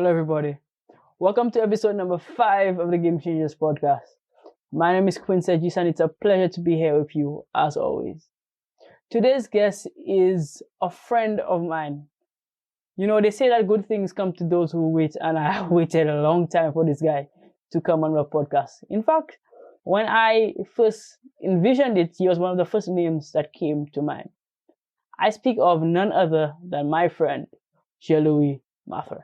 everybody. Welcome to episode number 5 of the Game Changers podcast. My name is Quincy Gis, and it's a pleasure to be here with you as always. Today's guest is a friend of mine. You know, they say that good things come to those who wait, and I have waited a long time for this guy to come on the podcast. In fact, when I first envisioned it, he was one of the first names that came to mind. I speak of none other than my friend, Jean-Louis Mathurin.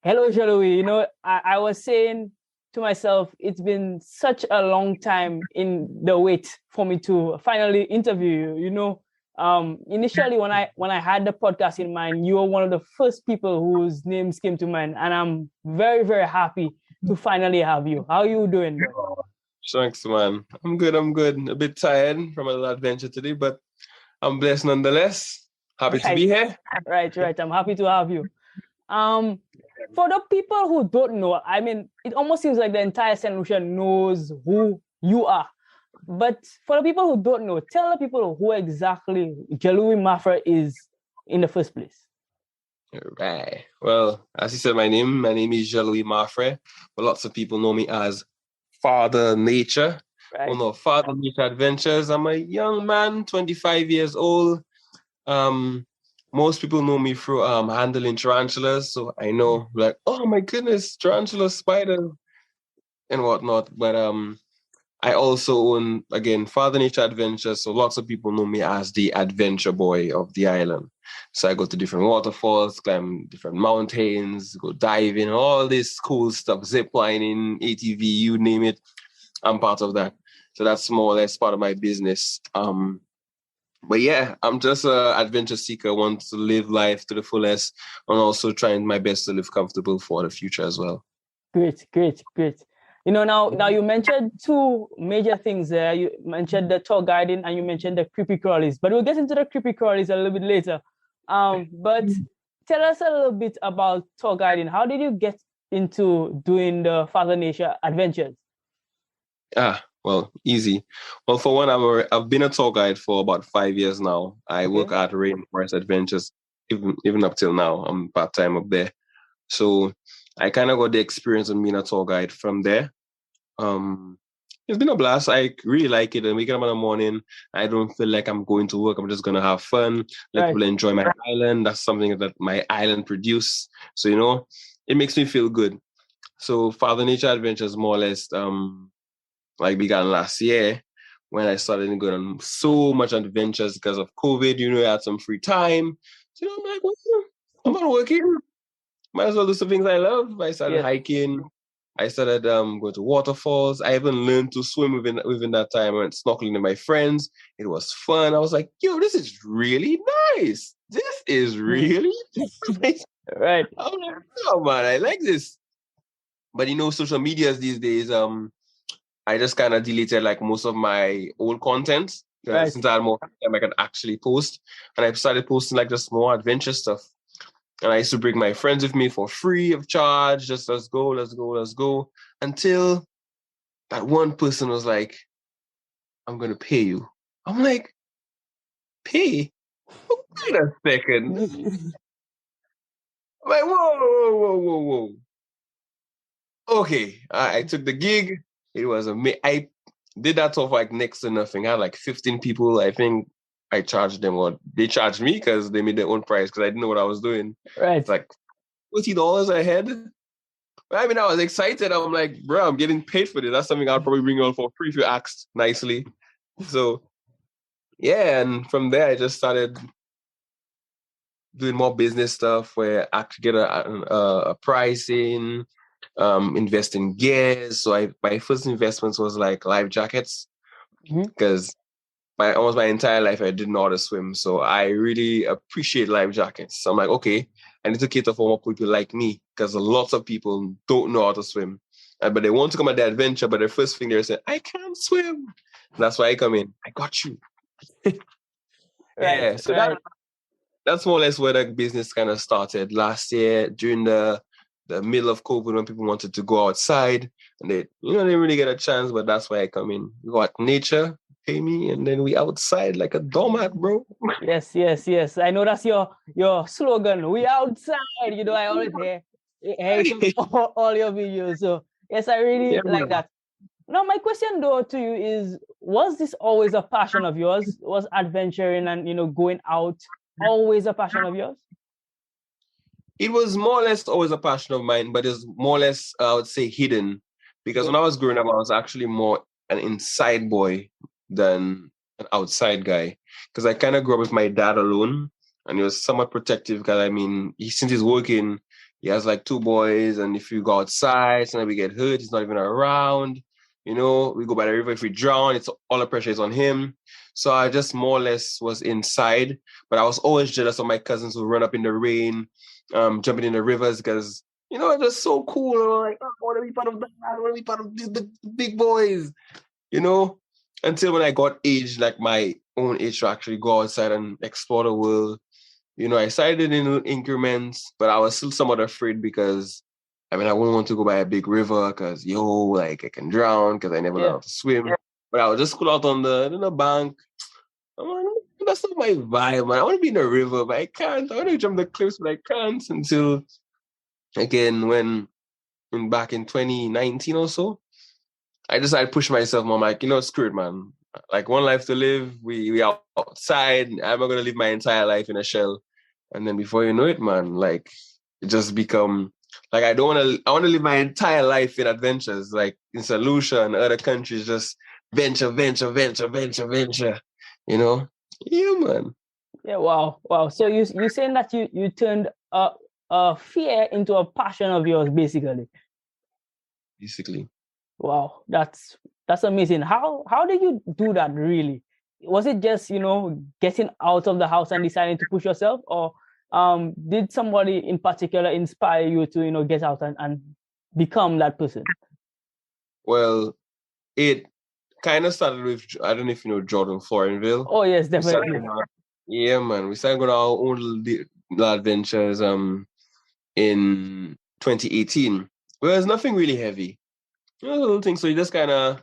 Hello, Jean-Louis. You know, I was saying to myself, it's been such a long time in the wait for me to finally interview you. You know, initially when I had the podcast in mind, you were one of the first people whose names came to mind, and I'm very, very happy to finally have you. How are you doing? Thanks, man. I'm good. A bit tired from a little adventure today, but I'm blessed nonetheless. Happy to be here. Right. I'm happy to have you. For the people who don't know, I mean, it almost seems like the entire St. Lucia knows who you are. But for the people who don't know, tell the people who exactly Jean-Louis Mathurin is in the first place. Right. Well, as you said, my name is Jean-Louis Mathurin, but lots of people know me as Father Nature. Right. Well, no, Father Nature Adventures. I'm a young man, 25 years old. Most people know me through handling tarantulas, so I know, like, oh my goodness, tarantula, spiders, and whatnot. But I also own, again, Father Nature Adventures, so lots of people know me as the adventure boy of the island. So I go to different waterfalls, climb different mountains, go diving, all this cool stuff, zip lining, ATV, you name it. I'm part of that. So that's more or less part of my business. But yeah, I'm just an adventure seeker, want to live life to the fullest, and also trying my best to live comfortable for the future as well. Great. You know, now you mentioned two major things there. You mentioned the tour guiding and you mentioned the creepy crawlies, but we'll get into the creepy crawlies a little bit later. But tell us a little bit about tour guiding. How did you get into doing the Father Nature adventures? Well, easy. Well, for one, I've been a tour guide for about 5 years now. I work at Rainforest Adventures, even up till now. I'm part-time up there. So I kind of got the experience of being a tour guide from there. It's been a blast. I really like it. And waking up in the morning, I don't feel like I'm going to work. I'm just going to have fun. Let people enjoy my island. That's something that my island produce. So, you know, it makes me feel good. So Father Nature Adventures more or less began last year when I started going on so much adventures because of COVID. You know, I had some free time. So, you know, I'm like, well, I'm not working. Might as well do some things I love. I started hiking. I started going to waterfalls. I even learned to swim within that time. I went snorkeling with my friends. It was fun. I was like, yo, this is really nice. This is really nice. Right. I'm like, oh man, I like this. But you know, social medias these days, I just kind of deleted like most of my old content since I had more time I can actually post. And I started posting like just more adventure stuff. And I used to bring my friends with me for free of charge. Just let's go. Until that one person was like, I'm going to pay you. I'm like, pay? Wait a second. I'm like, whoa. Okay, I took the gig. It was amazing. I did that for like next to nothing. I had like 15 people. I think I charged them, or they charged me because they made their own price because I didn't know what I was doing. Right. It's like $40 a head. I mean, I was excited. I'm like, bro, I'm getting paid for this. That's something I'll probably bring you on for free if you asked nicely. So, yeah, and from there, I just started doing more business stuff where I could get a pricing, invest in gears. So my first investments was like life jackets because almost my entire life I didn't know how to swim. So I really appreciate life jackets. So I'm like, okay, I need to cater for more people like me because a lot of people don't know how to swim. But they want to come at the adventure, but the first thing they're saying, I can't swim. And that's why I come in. I got you. That's more or less where the business kind of started last year during the middle of COVID when people wanted to go outside and they didn't really get a chance, but that's why I come in. We got nature, pay me, and then we outside like a doormat, bro. Yes. I know that's your slogan. We outside. You know, I always hear Hey, to all your videos. So yes, I really Yeah, like man. that. Now, my question though to you is: was this always a passion of yours? Was adventuring and going out always a passion of yours? It was more or less always a passion of mine, but it's more or less, I would say, hidden. Because when Okay. I was growing up, I was actually more an inside boy than an outside guy. Because I kind of grew up with my dad alone, and he was somewhat protective. Because I mean, since he's working, he has like two boys, and if you go outside, sometimes we get hurt. He's not even around. We go by the river. If we drown, it's all the pressure is on him. So I just more or less was inside, but I was always jealous of my cousins who run up in the rain, jumping in the rivers because it's just so cool. And I'm like, oh, I want to be part of that. I want to be part of these big boys. You know, until when I got age, like my own age, to actually go outside and explore the world. I started in increments, but I was still somewhat afraid because I mean I wouldn't want to go by a big river because like I can drown because I never know Yeah. how to swim. But I would just go out on the bank. I'm like, that's not my vibe, man. I want to be in the river, but I can't. I want to jump the cliffs, but I can't until again back in 2019 or so. I decided to push myself. I'm like, screw it, man. Like one life to live. We outside. I'm not gonna live my entire life in a shell. And then before you know it, man, like it just become like I don't want to. I want to live my entire life in adventures, like in St. Lucia and other countries. Just venture, venture, venture, venture, venture. You know? Yeah, man. Yeah. Wow. Wow. So you saying that you turned a fear into a passion of yours, basically. Basically. Wow. That's amazing. How did you do that really? Was it just getting out of the house and deciding to push yourself, or did somebody in particular inspire you to get out and become that person? Well, it kind of started with, I don't know if you know Jordan Florenville. Oh yes, We started definitely. yeah, man. We started going on our own little adventures in 2018. Well, it's nothing really heavy. Little things. So you just kind of,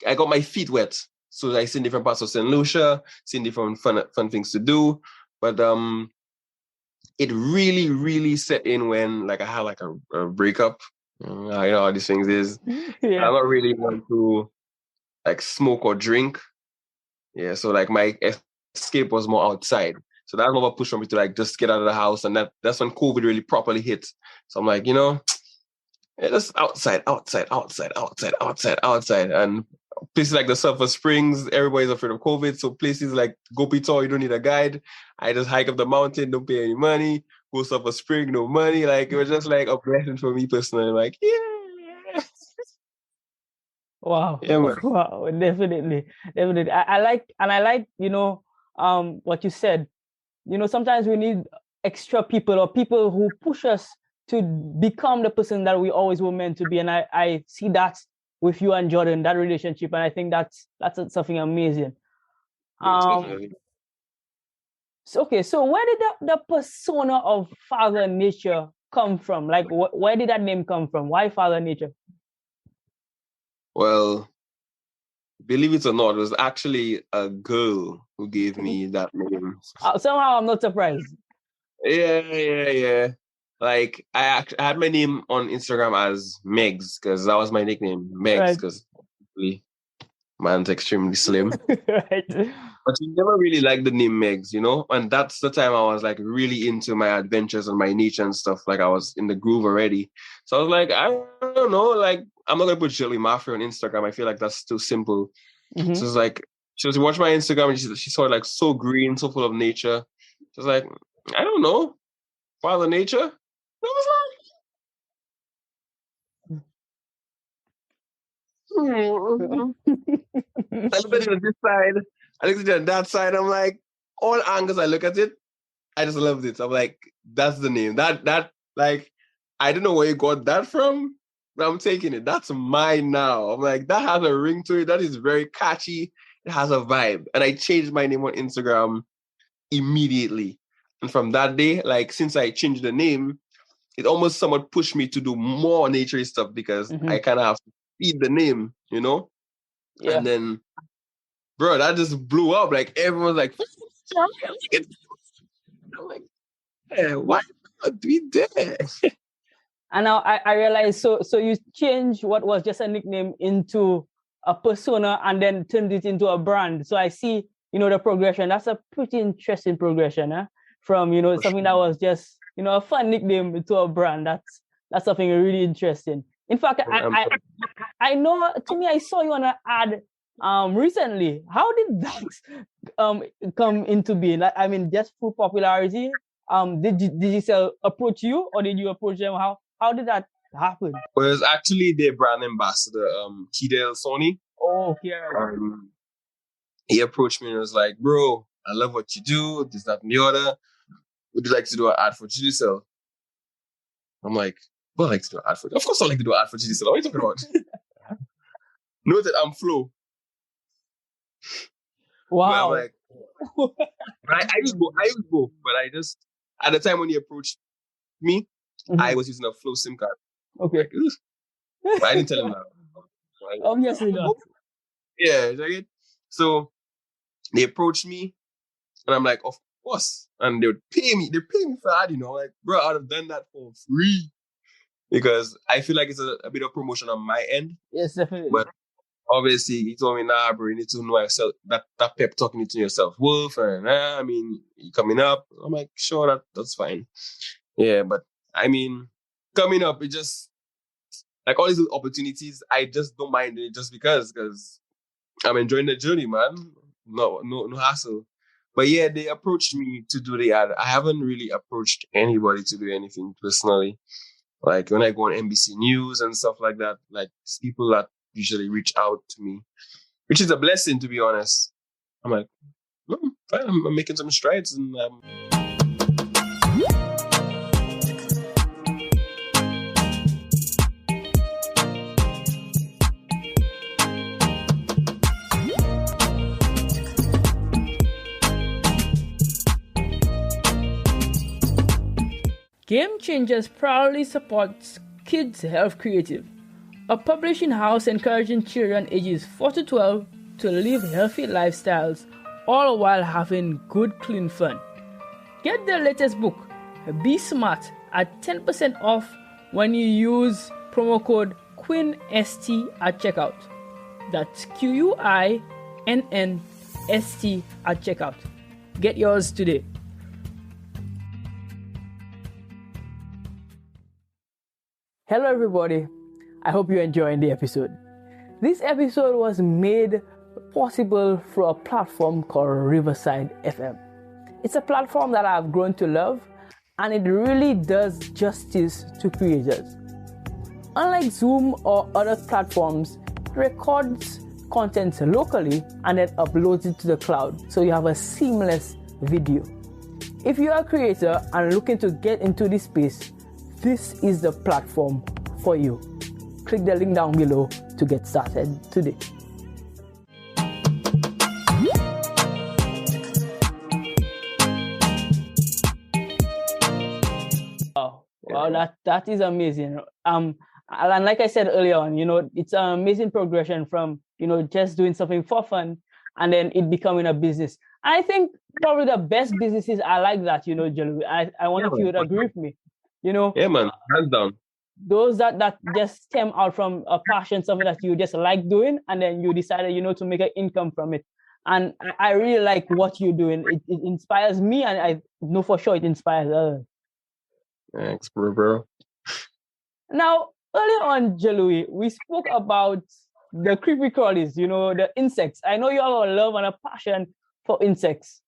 I got my feet wet. So I seen different parts of St. Lucia, seen different fun things to do. But it really, really set in when like I had like a breakup. How these things is. Yeah. I'm not really want to like smoke or drink. Yeah, so like my escape was more outside. So that's more of a push for me to like just get out of the house, and that's when COVID really properly hit. So I'm like, yeah, just outside, outside, outside, outside, outside, outside, and places like the Sulphur Springs, everybody's afraid of COVID. So places like Gopito, you don't need a guide. I just hike up the mountain, don't pay any money. Go Sulphur Spring, no money. Like it was just like a blessing for me personally. Like yeah, Wow. yeah, man. Wow. Definitely. Definitely. I like what you said. Sometimes we need extra people or people who push us to become the person that we always were meant to be. And I see that with you and Jordan, that relationship. And I think that's something amazing. Most Um, definitely. so, okay, so where did the persona of Father Nature come from? Like, where did that name come from? Why Father Nature? Well, believe it or not, it was actually a girl who gave me that name. Somehow I'm not surprised. Yeah, yeah, yeah. Like I had my name on Instagram as Megs because that was my nickname, Megs, Right. because man's extremely slim. Right. But he never really liked the name Megs, And that's the time I was like really into my adventures and my nature and stuff. Like I was in the groove already. So I was like, I don't know, like I'm not gonna put Jelly Mafia on Instagram. I feel like that's too simple. So Mm-hmm. it's like she was watching my Instagram and she saw it like so green, so full of nature. She was like, I don't know, Father Nature. I was like, I look at it on this side, I look at it on that side. I'm like, all angles I look at it, I just loved it. I'm like, that's the name. That like, I don't know where you got that from, but I'm taking it. That's mine now. I'm like, that has a ring to it. That is very catchy. It has a vibe. And I changed my name on Instagram immediately. And from that day, like since I changed the name, it almost somewhat pushed me to do more nature stuff because I Mm-hmm. kind of have to feed the name. And Yeah. then, bro, that just blew up. Like everyone's like, I'm like, hey, why not be there? And now I realized, so you changed what was just a nickname into a persona and then turned it into a brand. So I see, the progression. That's a pretty interesting progression, huh? From, something that was just, a fun nickname to a brand. That's something really interesting. In fact, I know, to me, I saw you on an ad recently. How did that come into being? Like, I mean, just through popularity. Did Digicel approach you, or did you approach them? How did that happen? Well, it was actually their brand ambassador, Kidel Sony. Oh, yeah. He approached me and was like, "Bro, I love what you do. This, that, and the other. Would you like to do an ad for Digicel?" I'm like, "Well, I like to do an ad for. Of course, I like to do an ad for Digicel. What are you talking about?" Note that I'm Flo. Wow. But I'm like, I would go, but I just at the time when he approached me, I was using a Flow SIM card. Okay. Like, but I didn't tell him that. Obviously not. Yeah, so they approached me, and I'm like, of course. And they would pay me. They pay me for that, like, bro, I'd have done that for free because I feel like it's a bit of promotion on my end. Yes, definitely. But obviously, he told me, nah, bro, you need to know yourself. That pep talking to yourself, Wolf, and I mean, you coming up. I'm like, sure, that's fine. Yeah, but I mean, coming up, it just like all these opportunities. I just don't mind it just because I'm enjoying the journey, man. No hassle. But yeah, they approached me to do the ad. I haven't really approached anybody to do anything personally. Like when I go on NBC News and stuff like that, like people that usually reach out to me, which is a blessing, to be honest. I'm like, fine, I'm making some strides and Game Changers proudly supports Kids Health Creative, a publishing house encouraging children ages 4 to 12 to live healthy lifestyles, all while having good, clean fun. Get their latest book, Be Smart, at 10% off when you use promo code QUINST at checkout. That's QUINNST at checkout. Get yours today. Hello everybody, I hope you're enjoying the episode. This episode was made possible through a platform called Riverside FM. It's a platform that I've grown to love, and it really does justice to creators. Unlike Zoom or other platforms, it records content locally and then uploads it to the cloud, so you have a seamless video. If you're a creator and looking to get into this space, this is the platform for you. Click the link down below to get started today. Wow, that is amazing. And like I said earlier on, it's an amazing progression from, just doing something for fun and then it becoming a business. And I think probably the best businesses are like that, Jalu. I wonder if you would agree with me. Yeah, man, hands down. Those that just stem out from a passion, something that you just like doing, and then you decided, to make an income from it. And I really like what you're doing. It inspires me, and I know for sure it inspires others. Thanks, bro. Now, earlier on, Jalui, we spoke about the creepy crawlies, the insects. I know you have a love and a passion for insects.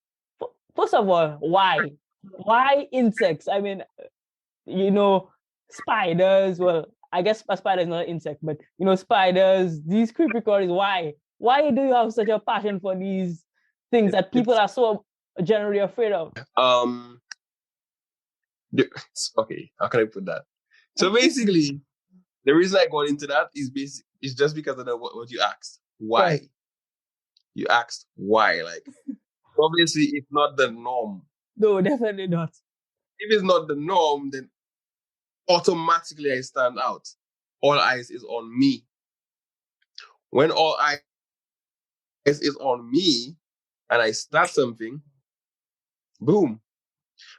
First of all, why? Why insects? I mean, spiders. Well, I guess a spider is not an insect, but spiders, these creepy crawlies. Why? Why do you have such a passion for these things that people are so generally afraid of? Okay, how can I put that? So basically, the reason I got into that is just because of what you asked. Why? Right. You asked why. Like, obviously, it's not the norm. No, definitely not. If it's not the norm, then automatically I stand out. All eyes is on me. When all eyes is on me and I start something, boom.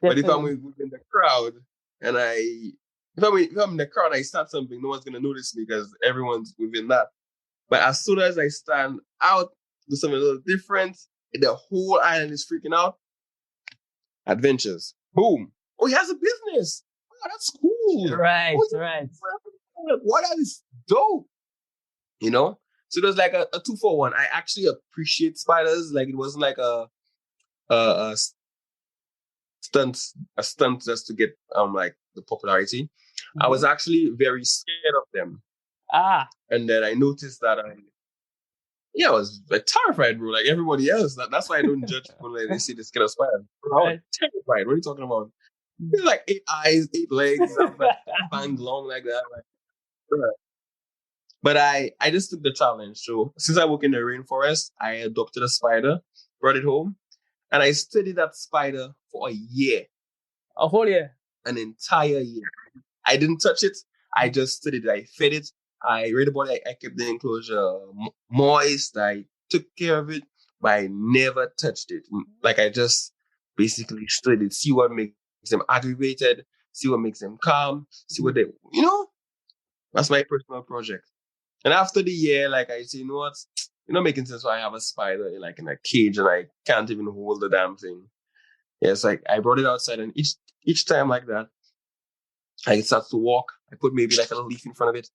Definitely. But if I'm within the crowd and I if I'm in the crowd, I start something, no one's gonna notice me because everyone's within that. But as soon as I stand out, do something a little different, the whole island is freaking out. Adventures. Boom. Oh, he has a business. Oh, that's cool. Right, Oh, right. what that is dope. You know? So there's like a 2-for-1. I actually appreciate spiders. Like it wasn't like a stunt a stunt just to get like the popularity. I was actually very scared of them. And then I noticed that I was like terrified, bro. Like everybody else. That's why I don't judge people when they see the scared of spiders. I was terrified. What are you talking about? There's like 8 eyes, 8 legs, like fangs long like that. Like, sure. But I just took the challenge. So since I work in the rainforest, I adopted a spider, brought it home, and I studied that spider for a year. A whole year? An entire year. I didn't touch it. I just studied it. I fed it. I read about it. I kept the enclosure moist. I took care of it, but I never touched it. Like I just basically studied, see what makes them aggravated, see what makes them calm, see what they, that's my personal project. And after the year, like I say, you know what? You're not making sense why I have a spider like in a cage and I can't even hold the damn thing. Yeah, it's like I brought it outside and each time like that, I start to walk. I put maybe like a little leaf in front of it.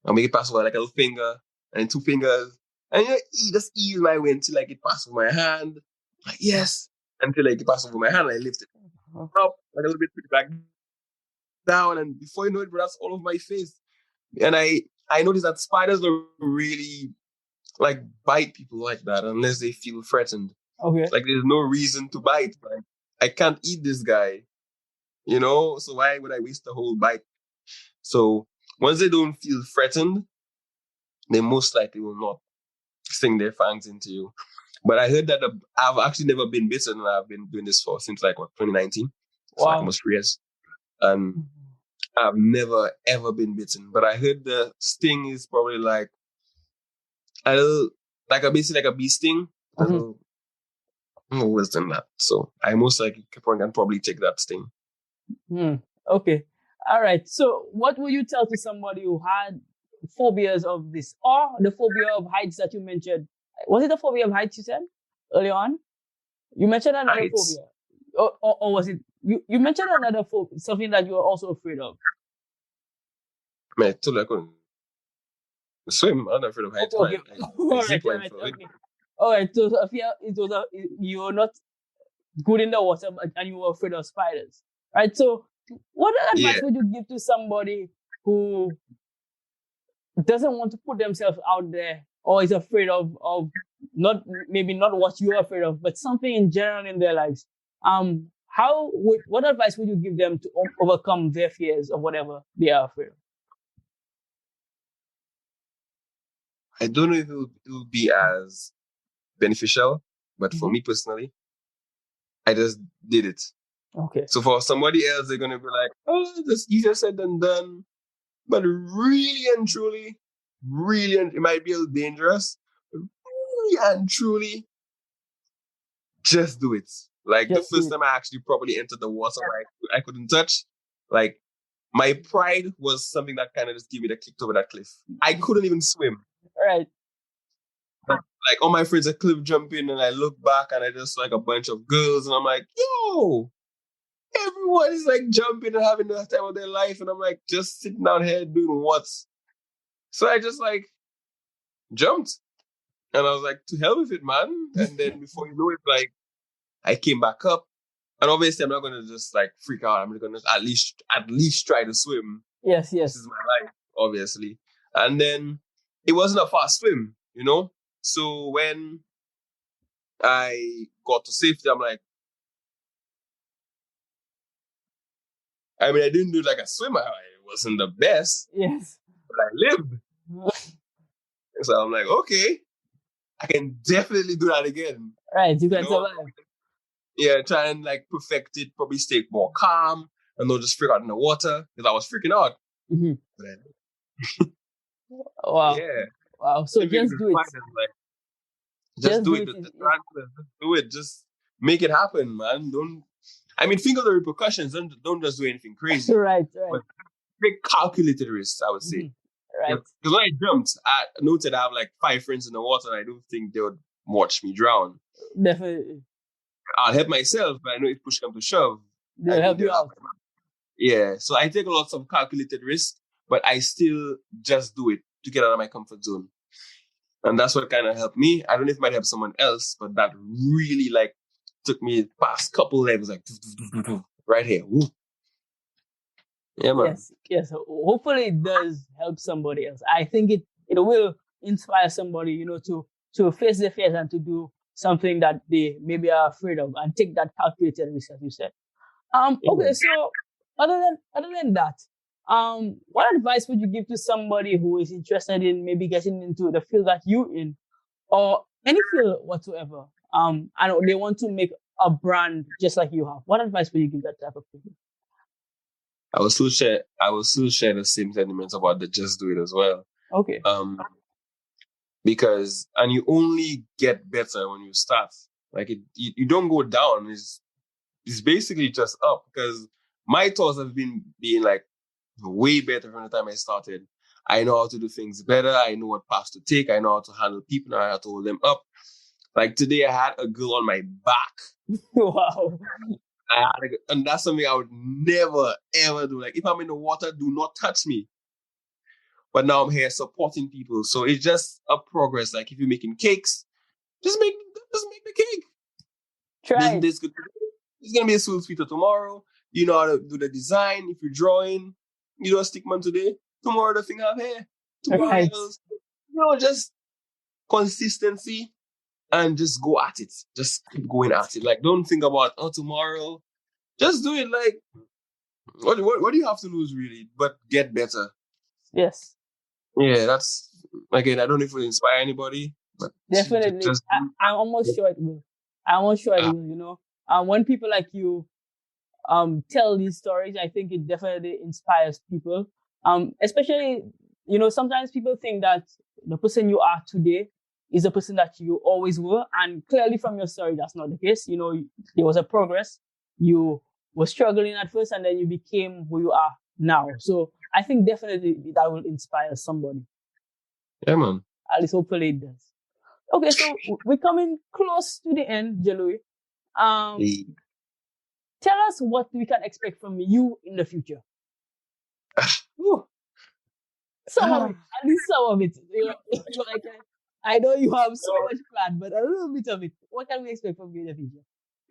I'll make it pass over like a little finger and 2 fingers. And just ease my way until like it passes over my hand. Like, yes. Until like it passes over my hand, I lift it up like a little bit, put it back down. And before you know it, bro, that's all over my face. And I noticed that spiders don't really like bite people like that unless they feel threatened. Okay. Like there's no reason to bite. Like I can't eat this guy, so why would I waste the whole bite? So once they don't feel threatened, they most likely will not sink their fangs into you. But I heard that I've actually never been bitten, and I've been doing this since 2019. So like almost 3 years. And I've never ever been bitten. But I heard the sting is probably like basically like a bee sting. A little worse than that. So I most likely can probably take that sting. Okay. All right. So what would you tell to somebody who had phobias of this, or the phobia of heights that you mentioned? Was it the phobia of heights you said early on? You mentioned another phobia. Or was it, you mentioned another phobia, something that you were also afraid of? Man, I told you I couldn't swim. I'm not afraid of heights. Okay. All right. So you were not good in the water, and you were afraid of spiders. Right. So what advice would you give to somebody who doesn't want to put themselves out there, or is afraid of not what you're afraid of, but something in general in their lives? What advice would you give them to overcome their fears of whatever they are afraid of? I don't know if it will be as beneficial, but for me personally, I just did it. Okay. So for somebody else, they're gonna be like, "Oh, that's easier said than done." But really and truly, it might be a little dangerous. But really and truly, just do it. Like the first time I actually properly entered the water, I couldn't touch. Like my pride was something that kind of just gave me the kick over that cliff. I couldn't even swim. Right. Like all my friends are cliff jumping, and I look back and I just like a bunch of girls, and I'm like, yo, everyone is like jumping and having the time of their life, and I'm like just sitting down here doing what? So I just like jumped, and I was like, to hell with it, man. And then before you know it, like I came back up, and obviously I'm not gonna just like freak out. I'm gonna at least try to swim. Yes. This is my life, obviously. And then it wasn't a fast swim, So when I got to safety, I'm like, I mean, I didn't do like a swimmer. It wasn't the best. Yes. But I lived. So I'm like, okay, I can definitely do that again. Right, you can survive. Yeah, try and like perfect it, probably stay more calm and not just freak out in the water because I was freaking out. Wow. Yeah. Wow. So just do it. Just do it. Just do it. Just make it happen, man. Think of the repercussions. Don't just do anything crazy. Right. very calculated risks, I would say. Right. Because when I jumped, I noted I have like 5 friends in the water, and I don't think they would watch me drown. Definitely. I'll help myself, but I know if push comes to shove, They'll help you out. Yeah, so I take lots of calculated risk, but I still just do it to get out of my comfort zone. And that's what kind of helped me. I don't know if it might help someone else, but that really like took me past couple levels, like right here. Woo. Yeah, man. Yes. Hopefully it does help somebody else. I think it will inspire somebody, to face their fears and to do something that they maybe are afraid of and take that calculated risk, as you said. Okay, so other than that, what advice would you give to somebody who is interested in maybe getting into the field that you're in, or any field whatsoever? And they want to make a brand just like you have. What advice would you give that type of people? I will still share the same sentiments about the just do it as well. Okay. Because you only get better when you start. Like you don't go down. It's basically just up, because my thoughts have been being like way better from the time I started. I know how to do things better. I know what paths to take. I know how to handle people. I know how to hold them up. Like today, I had a girl on my back. Wow. And that's something I would never, ever do. Like if I'm in the water, do not touch me. But now I'm here supporting people. So it's just a progress. Like if you're making cakes, just make the cake. Try it. It's going to be a sweeter tomorrow. You know how to do the design. If you're drawing, you do a stickman today. Tomorrow the thing have hair. Tomorrow right. Just consistency and just go at it. Just keep going at it. Like don't think about tomorrow. Just do it. Like what do you have to lose really? But get better. Yes. Yeah, that's again. I don't know if it will inspire anybody, but definitely. I'm almost sure it will. When people like you tell these stories, I think it definitely inspires people. Especially, sometimes people think that the person you are today is the person that you always were, and clearly from your story, that's not the case. There was a progress. You were struggling at first, and then you became who you are now. So I think definitely that will inspire somebody. Yeah, man. At least hopefully it does. Okay, so we're coming close to the end, Jalui. Tell us what we can expect from you in the future. Some of it, at least some of it. I know you have so much planned, but a little bit of it. What can we expect from you in the future?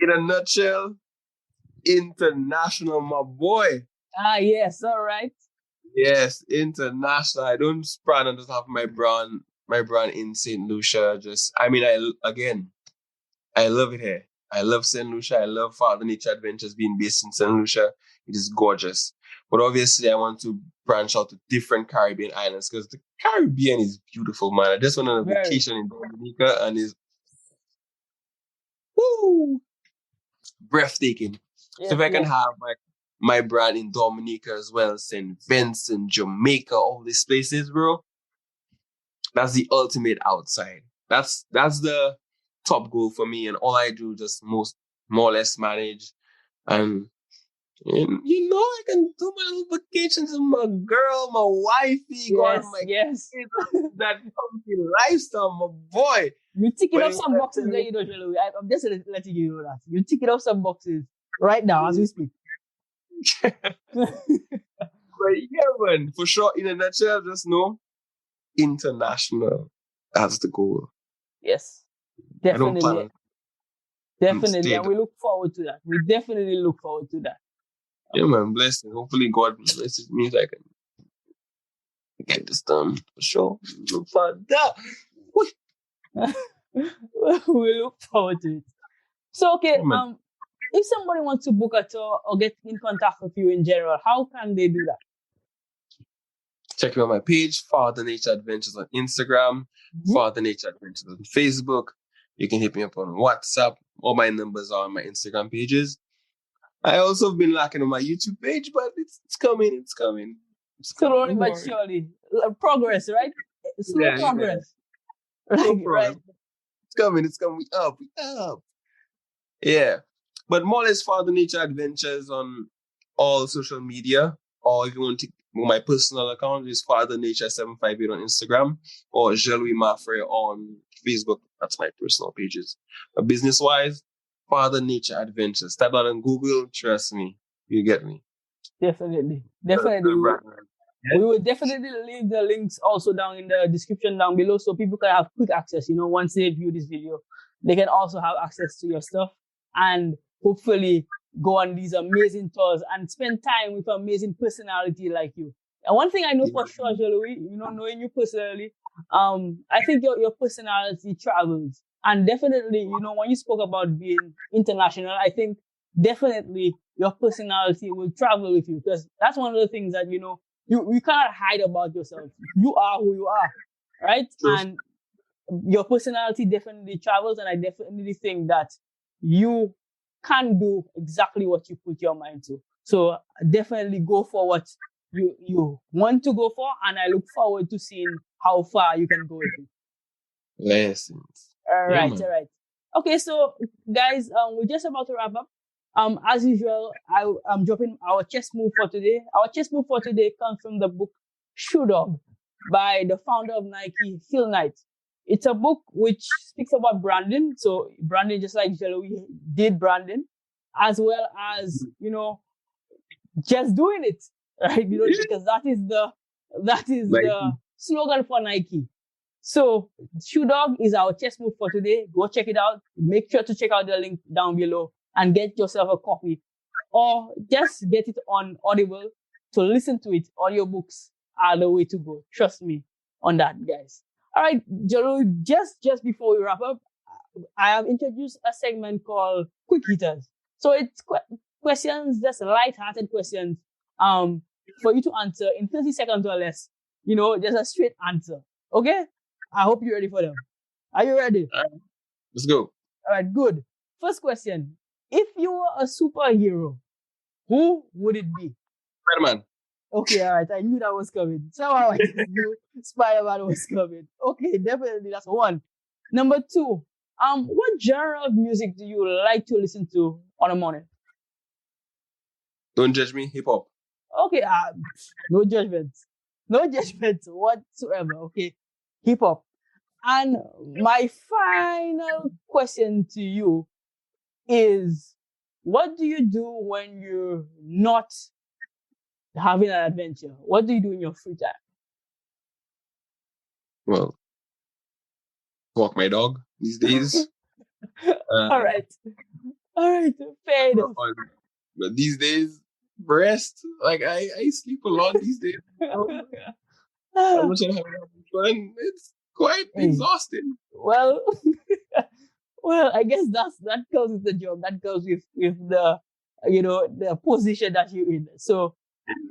In a nutshell, international, my boy. Yes, all right. Yes, international. I don't spread and just have my brand in St. Lucia. I love it here. I love St. Lucia. I love Father Nature Adventures being based in St. Lucia. It is gorgeous. But obviously, I want to branch out to different Caribbean islands because the Caribbean is beautiful, man. I just went on a vacation in Dominica and it's breathtaking. So if I can have like my brand in Dominica as well, St. Vincent, Jamaica, all these places, bro, that's the ultimate outside. That's the top goal for me, and all I do just more or less manage, and I can do my little vacations with my girl, my wifey, go on my kids, that comfy lifestyle, my boy. You're ticking off some boxes there, Jalui. I'm just letting you know that you're ticking off some boxes right now as we speak. But yeah, man, for sure. In a nutshell, just know international. That's the goal. Yes, definitely. Definitely, and we look forward to that. We definitely look forward to that. Yeah, man, blessing. Hopefully, God blesses me so I can get this done for sure. Look forward to that. We look forward to it. So, okay, if somebody wants to book a tour or get in contact with you in general, how can they do that? Check me on my page, Father Nature Adventures on Instagram, Father Nature Adventures on Facebook. You can hit me up on WhatsApp. All my numbers are on my Instagram pages. I also have been lacking on my YouTube page, but it's coming. It's coming. Slowly but surely. Progress, right? Slow progress. Yeah. Slow progress. Right. It's coming. It's coming. We up. Yeah. But more or less Father Nature Adventures on all social media. Or if you want my personal account is Father Nature 758 on Instagram or Jean-Louis Mathurin on Facebook. That's my personal pages. But business wise, Father Nature Adventures. Type that on Google. Trust me, you get me. Definitely. We will definitely leave the links also down in the description down below so people can have quick access. Once they view this video, they can also have access to your stuff and hopefully go on these amazing tours and spend time with an amazing personality like you. And one thing I know for sure, Jean-Louis, knowing you personally, I think your personality travels. And definitely, when you spoke about being international, I think definitely your personality will travel with you because that's one of the things that, you cannot hide about yourself. You are who you are, right? True. And your personality definitely travels. And I definitely think that you can do exactly what you put your mind to. So definitely go for what you want to go for. And I look forward to seeing how far you can go with it. Lessons. All right. Okay, so guys, we're just about to wrap up. As usual, I'm dropping our chess move for today. Our chess move for today comes from the book Shoe Dog by the founder of Nike, Phil Knight. It's a book which speaks about branding. So branding, just like Jean-Louis did branding, as well as, just doing it, right? Because that is the slogan for Nike. So Shoe Dog is our chess move for today. Go check it out. Make sure to check out the link down below and get yourself a copy or just get it on Audible to listen to it. Audiobooks are the way to go. Trust me on that, guys. All right, Jean-Louis, just before we wrap up, I have introduced a segment called Quick Hitters. So it's questions, just light-hearted questions, for you to answer in 30 seconds or less. Just a straight answer. Okay? I hope you're ready for them. Are you ready? Let's go. All right, good. First question. If you were a superhero, who would it be? Spider-Man. Okay, all right. I knew that was coming. Somehow I just knew Spider-Man was coming. Okay, definitely. That's one. Number two. What genre of music do you like to listen to on a morning? Don't judge me. Hip hop. Okay, no judgments. No judgments whatsoever. Okay, hip hop. And my final question to you is, what do you do when you're not having an adventure? What do you do in your free time? Well, walk my dog these days. All right, fair enough. But these days, rest. Like I sleep a lot these days. I'm not having fun. It's quite exhausting. Well, I guess that goes with the job. That goes with the the position that you're in. So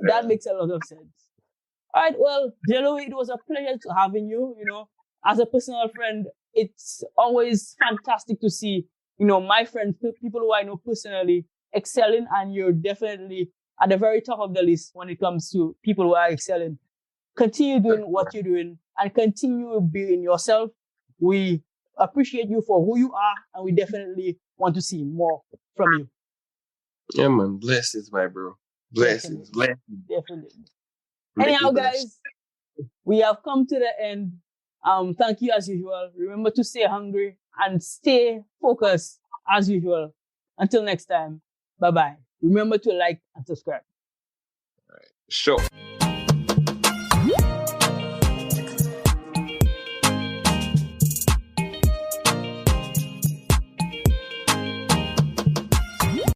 that makes a lot of sense. All right. Well, Jean-Louis, it was a pleasure to having you. As a personal friend, it's always fantastic to see my friends, people who I know personally, excelling, and you're definitely at the very top of the list when it comes to people who are excelling. Continue doing what you're doing and continue being yourself. We appreciate you for who you are, and we definitely want to see more from you. Yeah, man. Blessings, my bro. Blessings. Definitely. Anyhow, guys, we have come to the end. Thank you as usual. Remember to stay hungry and stay focused as usual. Until next time, bye-bye. Remember to like and subscribe. All right. Sure.